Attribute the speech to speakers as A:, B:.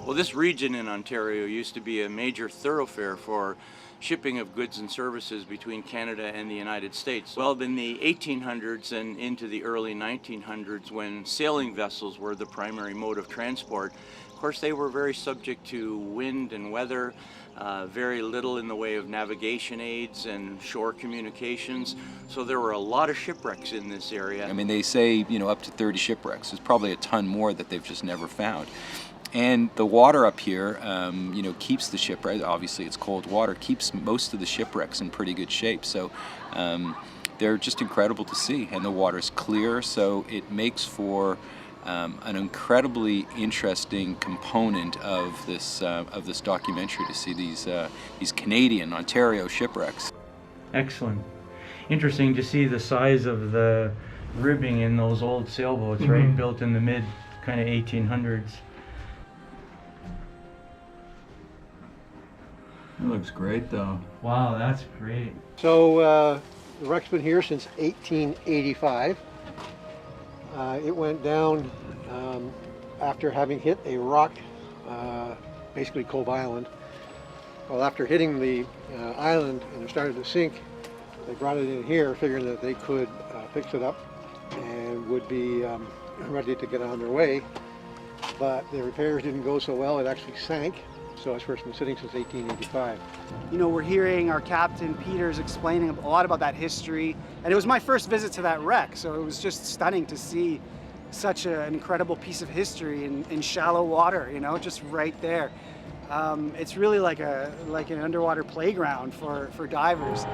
A: Well, this region in Ontario used to be a major thoroughfare for shipping of goods and services between Canada and the United States. Well, in the 1800s and into the early 1900s, when sailing vessels were the primary mode of transport, of course they were very subject to wind and weather, very little in the way of navigation aids and shore communications. So there were a lot of shipwrecks in this area.
B: I mean, they say, up to 30 shipwrecks. There's probably a ton more that they've just never found. And the water up here, keeps the shipwreck. Obviously, it's cold water. Keeps most of the shipwrecks in pretty good shape. So they're just incredible to see. And the water's clear, so it makes for an incredibly interesting component of this documentary to see these Canadian Ontario shipwrecks.
C: Excellent. Interesting to see the size of the ribbing in those old sailboats, right? Built in the mid kind of 1800s.
D: It looks great though.
C: Wow, that's great.
E: So the wreck's been here since 1885. It went down after having hit a rock, basically Cove Island. Well, after hitting the island and it started to sink, they brought it in here figuring that they could fix it up and would be ready to get on their way. But the repairs didn't go so well, it actually sank. So it's first been sitting since 1885.
F: We're hearing our captain, Peters, explaining a lot about that history. And it was my first visit to that wreck, so it was just stunning to see such an incredible piece of history in shallow water, just right there. It's really like an underwater playground for divers.